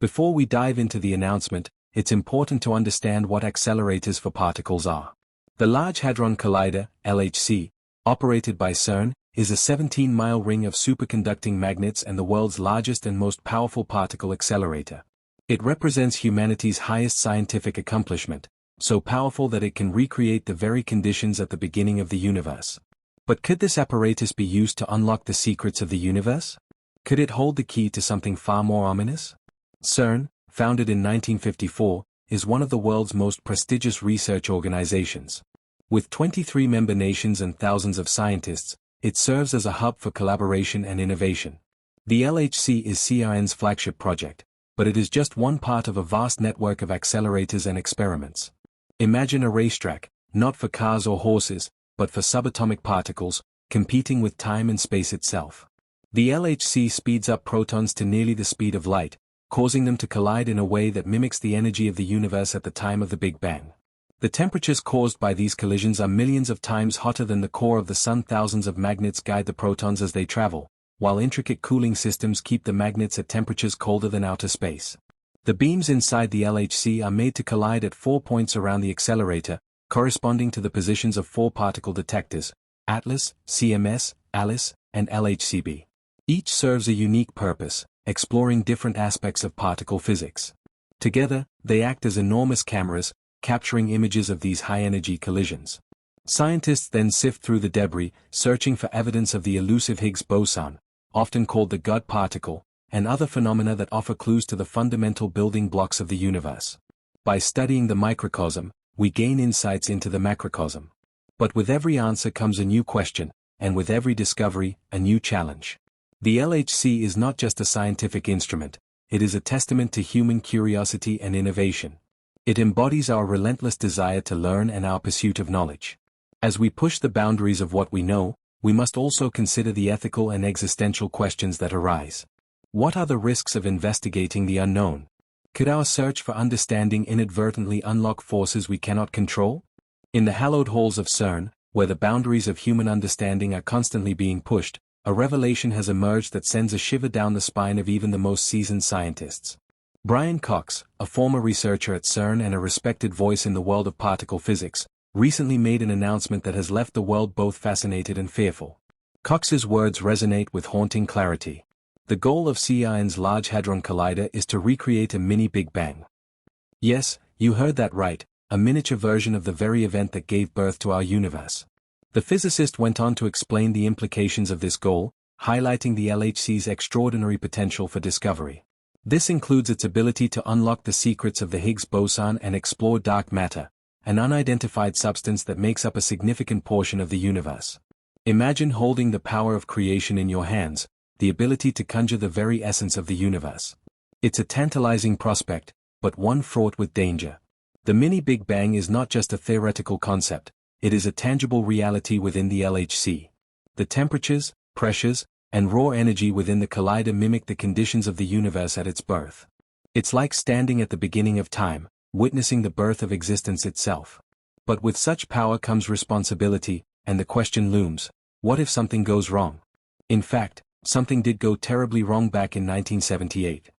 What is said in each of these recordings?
Before we dive into the announcement, it's important to understand what accelerators for particles are. The Large Hadron Collider, LHC, operated by CERN, is a 17-mile ring of superconducting magnets and the world's largest and most powerful particle accelerator. It represents humanity's highest scientific accomplishment, so powerful that it can recreate the very conditions at the beginning of the universe. But could this apparatus be used to unlock the secrets of the universe? Could it hold the key to something far more ominous? CERN, founded in 1954, is one of the world's most prestigious research organizations. With 23 member nations and thousands of scientists, it serves as a hub for collaboration and innovation. The LHC is CERN's flagship project, but it is just one part of a vast network of accelerators and experiments. Imagine a racetrack, not for cars or horses, but for subatomic particles, competing with time and space itself. The LHC speeds up protons to nearly the speed of light, causing them to collide in a way that mimics the energy of the universe at the time of the Big Bang. The temperatures caused by these collisions are millions of times hotter than the core of the Sun. Thousands of magnets guide the protons as they travel, while intricate cooling systems keep the magnets at temperatures colder than outer space. The beams inside the LHC are made to collide at 4 points around the accelerator, corresponding to the positions of 4 particle detectors: ATLAS, CMS, ALICE, and LHCb. Each serves a unique purpose, exploring different aspects of particle physics. Together, they act as enormous cameras, capturing images of these high-energy collisions. Scientists then sift through the debris, searching for evidence of the elusive Higgs boson, often called the God particle, and other phenomena that offer clues to the fundamental building blocks of the universe. By studying the microcosm, we gain insights into the macrocosm. But with every answer comes a new question, and with every discovery, a new challenge. The LHC is not just a scientific instrument, it is a testament to human curiosity and innovation. It embodies our relentless desire to learn and our pursuit of knowledge. As we push the boundaries of what we know, we must also consider the ethical and existential questions that arise. What are the risks of investigating the unknown? Could our search for understanding inadvertently unlock forces we cannot control? In the hallowed halls of CERN, where the boundaries of human understanding are constantly being pushed, a revelation has emerged that sends a shiver down the spine of even the most seasoned scientists. Brian Cox, a former researcher at CERN and a respected voice in the world of particle physics, recently made an announcement that has left the world both fascinated and fearful. Cox's words resonate with haunting clarity. The goal of CERN's Large Hadron Collider is to recreate a mini Big Bang. Yes, you heard that right, a miniature version of the very event that gave birth to our universe. The physicist went on to explain the implications of this goal, highlighting the LHC's extraordinary potential for discovery. This includes its ability to unlock the secrets of the Higgs boson and explore dark matter, an unidentified substance that makes up a significant portion of the universe. Imagine holding the power of creation in your hands, the ability to conjure the very essence of the universe. It's a tantalizing prospect, but one fraught with danger. The mini Big Bang is not just a theoretical concept, it is a tangible reality within the LHC. The temperatures, pressures, and raw energy within the collider mimic the conditions of the universe at its birth. It's like standing at the beginning of time, witnessing the birth of existence itself. But with such power comes responsibility, and the question looms, what if something goes wrong? In fact, something did go terribly wrong back in 1978.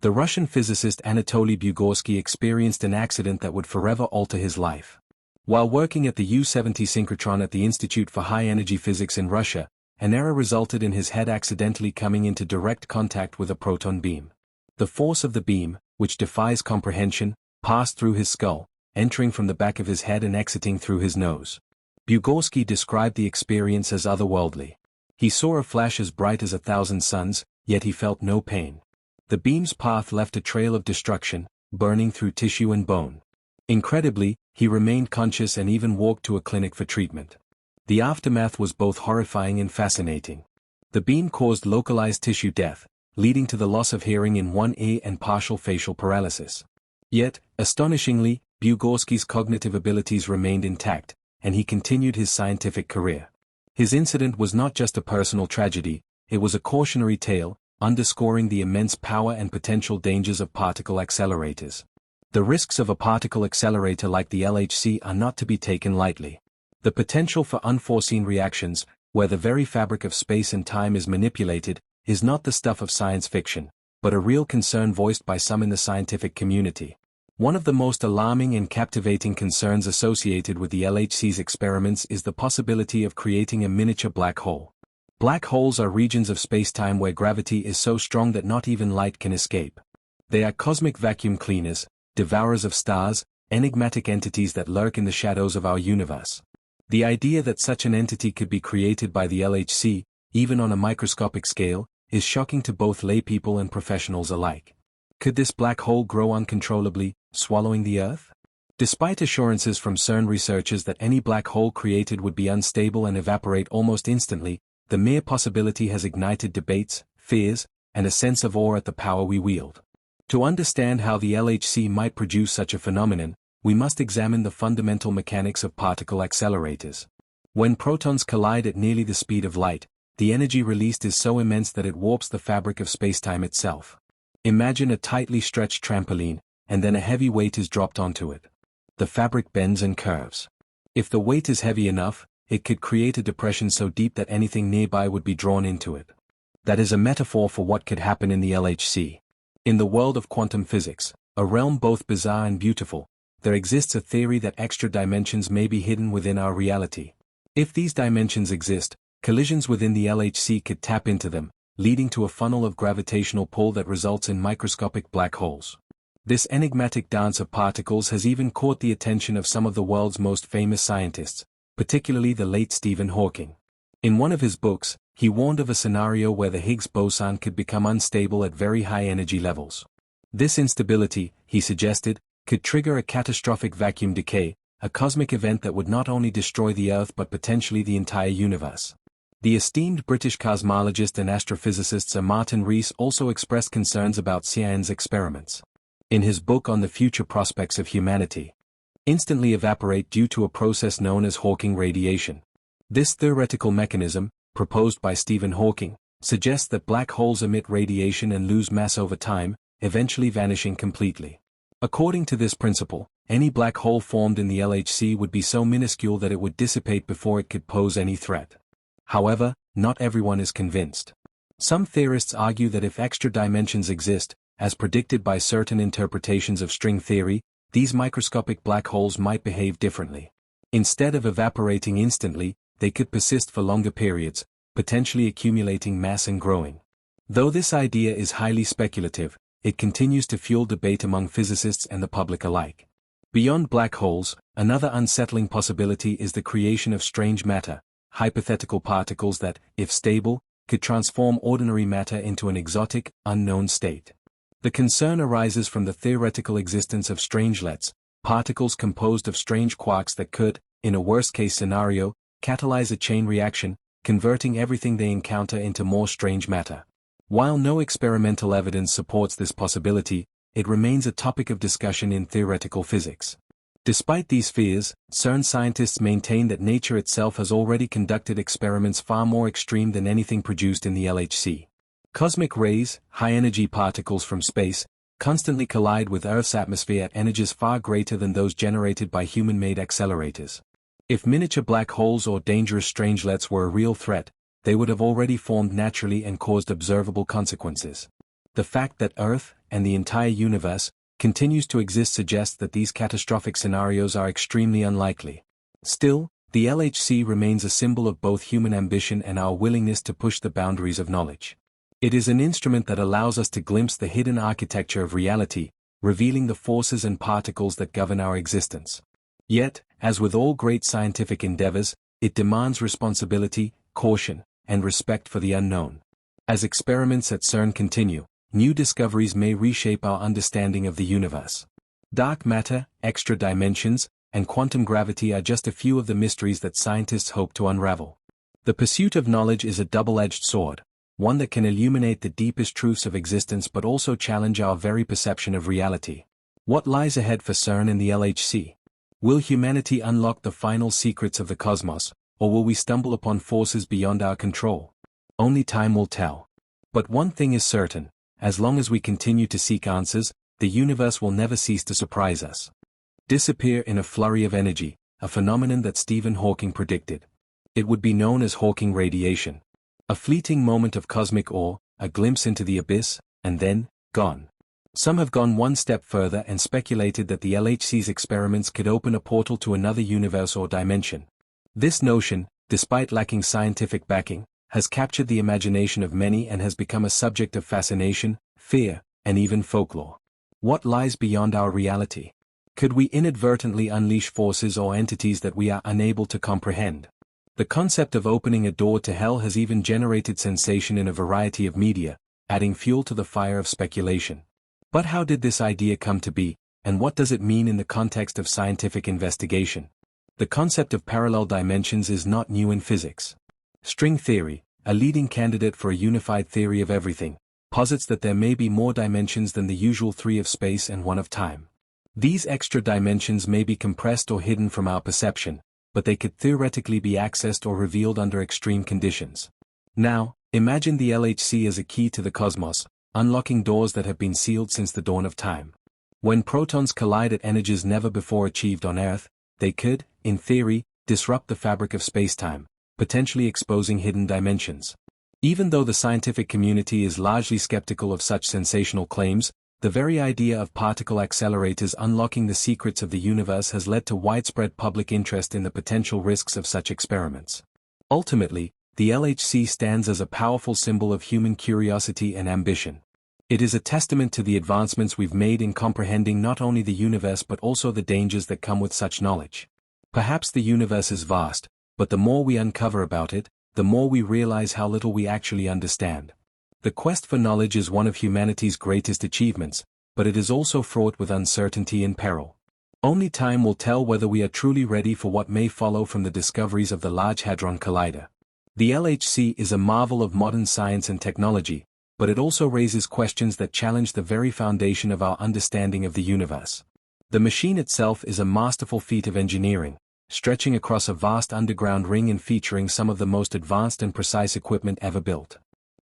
The Russian physicist Anatoly Bugorsky experienced an accident that would forever alter his life. While working at the U-70 synchrotron at the Institute for High-Energy Physics in Russia, an error resulted in his head accidentally coming into direct contact with a proton beam. The force of the beam, which defies comprehension, passed through his skull, entering from the back of his head and exiting through his nose. Bugorsky described the experience as otherworldly. He saw a flash as bright as 1,000 suns, yet he felt no pain. The beam's path left a trail of destruction, burning through tissue and bone. Incredibly, he remained conscious and even walked to a clinic for treatment. The aftermath was both horrifying and fascinating. The beam caused localized tissue death, leading to the loss of hearing in one ear and partial facial paralysis. Yet, astonishingly, Bugorsky's cognitive abilities remained intact, and he continued his scientific career. His incident was not just a personal tragedy, it was a cautionary tale, underscoring the immense power and potential dangers of particle accelerators. The risks of a particle accelerator like the LHC are not to be taken lightly. The potential for unforeseen reactions, where the very fabric of space and time is manipulated, is not the stuff of science fiction, but a real concern voiced by some in the scientific community. One of the most alarming and captivating concerns associated with the LHC's experiments is the possibility of creating a miniature black hole. Black holes are regions of spacetime where gravity is so strong that not even light can escape. They are cosmic vacuum cleaners, devourers of stars, enigmatic entities that lurk in the shadows of our universe. The idea that such an entity could be created by the LHC, even on a microscopic scale, is shocking to both laypeople and professionals alike. Could this black hole grow uncontrollably, swallowing the Earth? Despite assurances from CERN researchers that any black hole created would be unstable and evaporate almost instantly, the mere possibility has ignited debates, fears, and a sense of awe at the power we wield. To understand how the LHC might produce such a phenomenon, we must examine the fundamental mechanics of particle accelerators. When protons collide at nearly the speed of light, the energy released is so immense that it warps the fabric of spacetime itself. Imagine a tightly stretched trampoline, and then a heavy weight is dropped onto it. The fabric bends and curves. If the weight is heavy enough, it could create a depression so deep that anything nearby would be drawn into it. That is a metaphor for what could happen in the LHC. In the world of quantum physics, a realm both bizarre and beautiful, there exists a theory that extra dimensions may be hidden within our reality. If these dimensions exist, collisions within the LHC could tap into them, leading to a funnel of gravitational pull that results in microscopic black holes. This enigmatic dance of particles has even caught the attention of some of the world's most famous scientists, particularly the late Stephen Hawking. In one of his books, he warned of a scenario where the Higgs boson could become unstable at very high energy levels. This instability, he suggested, could trigger a catastrophic vacuum decay, a cosmic event that would not only destroy the Earth but potentially the entire universe. The esteemed British cosmologist and astrophysicist Sir Martin Rees also expressed concerns about CERN's experiments. In his book on the future prospects of humanity, instantly evaporate due to a process known as Hawking radiation. This theoretical mechanism, proposed by Stephen Hawking, suggests that black holes emit radiation and lose mass over time, eventually vanishing completely. According to this principle, any black hole formed in the LHC would be so minuscule that it would dissipate before it could pose any threat. However, not everyone is convinced. Some theorists argue that if extra dimensions exist, as predicted by certain interpretations of string theory, these microscopic black holes might behave differently. Instead of evaporating instantly, they could persist for longer periods, potentially accumulating mass and growing. Though this idea is highly speculative, it continues to fuel debate among physicists and the public alike. Beyond black holes, another unsettling possibility is the creation of strange matter, hypothetical particles that, if stable, could transform ordinary matter into an exotic, unknown state. The concern arises from the theoretical existence of strangelets, particles composed of strange quarks that could, in a worst-case scenario, catalyze a chain reaction, converting everything they encounter into more strange matter. While no experimental evidence supports this possibility, it remains a topic of discussion in theoretical physics. Despite these fears, CERN scientists maintain that nature itself has already conducted experiments far more extreme than anything produced in the LHC. Cosmic rays, high-energy particles from space, constantly collide with Earth's atmosphere at energies far greater than those generated by human-made accelerators. If miniature black holes or dangerous strangelets were a real threat, they would have already formed naturally and caused observable consequences. The fact that Earth, and the entire universe, continues to exist suggests that these catastrophic scenarios are extremely unlikely. Still, the LHC remains a symbol of both human ambition and our willingness to push the boundaries of knowledge. It is an instrument that allows us to glimpse the hidden architecture of reality, revealing the forces and particles that govern our existence. Yet, as with all great scientific endeavors, it demands responsibility, caution, and respect for the unknown. As experiments at CERN continue, new discoveries may reshape our understanding of the universe. Dark matter, extra dimensions, and quantum gravity are just a few of the mysteries that scientists hope to unravel. The pursuit of knowledge is a double-edged sword, one that can illuminate the deepest truths of existence but also challenge our very perception of reality. What lies ahead for CERN and the LHC? Will humanity unlock the final secrets of the cosmos, or will we stumble upon forces beyond our control? Only time will tell. But one thing is certain. As long as we continue to seek answers, the universe will never cease to surprise us. Disappear in a flurry of energy, a phenomenon that Stephen Hawking predicted. It would be known as Hawking radiation. A fleeting moment of cosmic awe, a glimpse into the abyss, and then, gone. Some have gone one step further and speculated that the LHC's experiments could open a portal to another universe or dimension. This notion, despite lacking scientific backing, has captured the imagination of many and has become a subject of fascination, fear, and even folklore. What lies beyond our reality? Could we inadvertently unleash forces or entities that we are unable to comprehend? The concept of opening a door to hell has even generated sensation in a variety of media, adding fuel to the fire of speculation. But how did this idea come to be, and what does it mean in the context of scientific investigation? The concept of parallel dimensions is not new in physics. String theory, a leading candidate for a unified theory of everything, posits that there may be more dimensions than the usual three of space and one of time. These extra dimensions may be compressed or hidden from our perception, but they could theoretically be accessed or revealed under extreme conditions. Now, imagine the LHC as a key to the cosmos, unlocking doors that have been sealed since the dawn of time. When protons collide at energies never before achieved on Earth, they could, in theory, disrupt the fabric of spacetime, potentially exposing hidden dimensions. Even though the scientific community is largely skeptical of such sensational claims, the very idea of particle accelerators unlocking the secrets of the universe has led to widespread public interest in the potential risks of such experiments. Ultimately, the LHC stands as a powerful symbol of human curiosity and ambition. It is a testament to the advancements we've made in comprehending not only the universe but also the dangers that come with such knowledge. Perhaps the universe is vast, but the more we uncover about it, the more we realize how little we actually understand. The quest for knowledge is one of humanity's greatest achievements, but it is also fraught with uncertainty and peril. Only time will tell whether we are truly ready for what may follow from the discoveries of the Large Hadron Collider. The LHC is a marvel of modern science and technology, but it also raises questions that challenge the very foundation of our understanding of the universe. The machine itself is a masterful feat of engineering, stretching across a vast underground ring and featuring some of the most advanced and precise equipment ever built.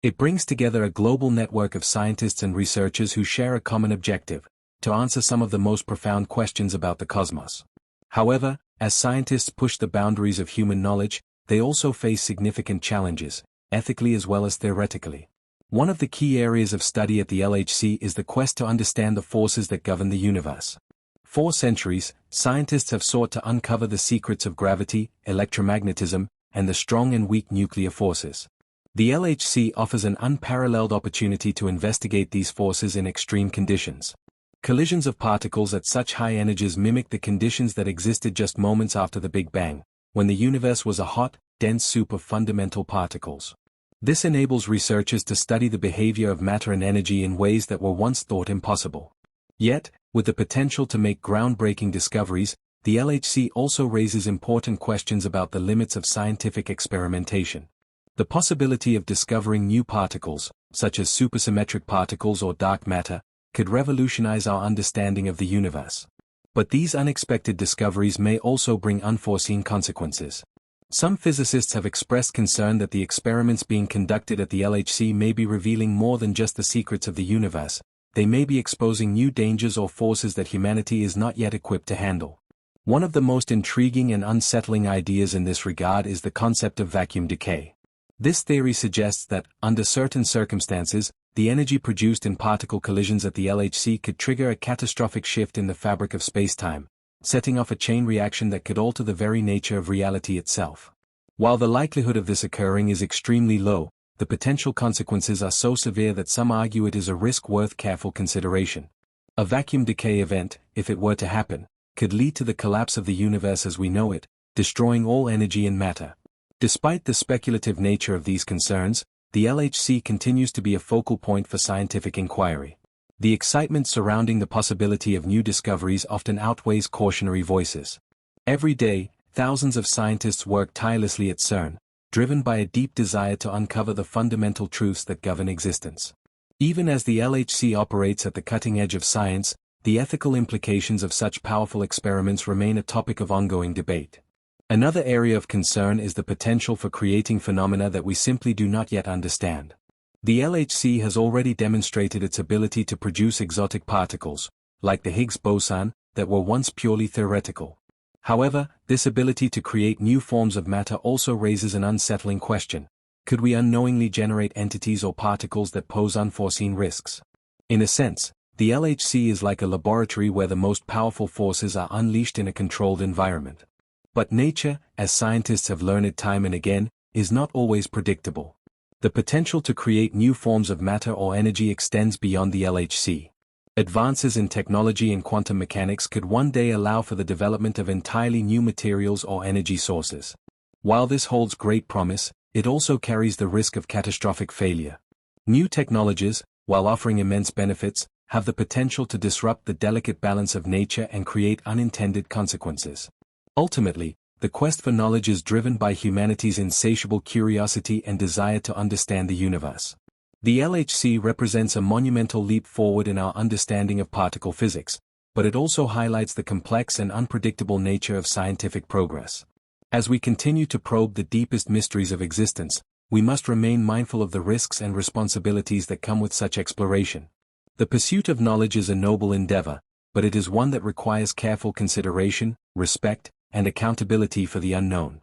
It brings together a global network of scientists and researchers who share a common objective: to answer some of the most profound questions about the cosmos. However, as scientists push the boundaries of human knowledge, they also face significant challenges, ethically as well as theoretically. One of the key areas of study at the LHC is the quest to understand the forces that govern the universe. For centuries, scientists have sought to uncover the secrets of gravity, electromagnetism, and the strong and weak nuclear forces. The LHC offers an unparalleled opportunity to investigate these forces in extreme conditions. Collisions of particles at such high energies mimic the conditions that existed just moments after the Big Bang, when the universe was a hot, dense soup of fundamental particles. This enables researchers to study the behavior of matter and energy in ways that were once thought impossible. Yet, with the potential to make groundbreaking discoveries, the LHC also raises important questions about the limits of scientific experimentation. The possibility of discovering new particles, such as supersymmetric particles or dark matter, could revolutionize our understanding of the universe. But these unexpected discoveries may also bring unforeseen consequences. Some physicists have expressed concern that the experiments being conducted at the LHC may be revealing more than just the secrets of the universe. They may be exposing new dangers or forces that humanity is not yet equipped to handle. One of the most intriguing and unsettling ideas in this regard is the concept of vacuum decay. This theory suggests that, under certain circumstances, the energy produced in particle collisions at the LHC could trigger a catastrophic shift in the fabric of spacetime, setting off a chain reaction that could alter the very nature of reality itself. While the likelihood of this occurring is extremely low, the potential consequences are so severe that some argue it is a risk worth careful consideration. A vacuum decay event, if it were to happen, could lead to the collapse of the universe as we know it, destroying all energy and matter. Despite the speculative nature of these concerns, the LHC continues to be a focal point for scientific inquiry. The excitement surrounding the possibility of new discoveries often outweighs cautionary voices. Every day, thousands of scientists work tirelessly at CERN, driven by a deep desire to uncover the fundamental truths that govern existence. Even as the LHC operates at the cutting edge of science, the ethical implications of such powerful experiments remain a topic of ongoing debate. Another area of concern is the potential for creating phenomena that we simply do not yet understand. The LHC has already demonstrated its ability to produce exotic particles, like the Higgs boson, that were once purely theoretical. However, this ability to create new forms of matter also raises an unsettling question. Could we unknowingly generate entities or particles that pose unforeseen risks? In a sense, the LHC is like a laboratory where the most powerful forces are unleashed in a controlled environment. But nature, as scientists have learned time and again, is not always predictable. The potential to create new forms of matter or energy extends beyond the LHC. Advances in technology and quantum mechanics could one day allow for the development of entirely new materials or energy sources. While this holds great promise, it also carries the risk of catastrophic failure. New technologies, while offering immense benefits, have the potential to disrupt the delicate balance of nature and create unintended consequences. Ultimately, the quest for knowledge is driven by humanity's insatiable curiosity and desire to understand the universe. The LHC represents a monumental leap forward in our understanding of particle physics, but it also highlights the complex and unpredictable nature of scientific progress. As we continue to probe the deepest mysteries of existence, we must remain mindful of the risks and responsibilities that come with such exploration. The pursuit of knowledge is a noble endeavor, but it is one that requires careful consideration, respect, and accountability for the unknown.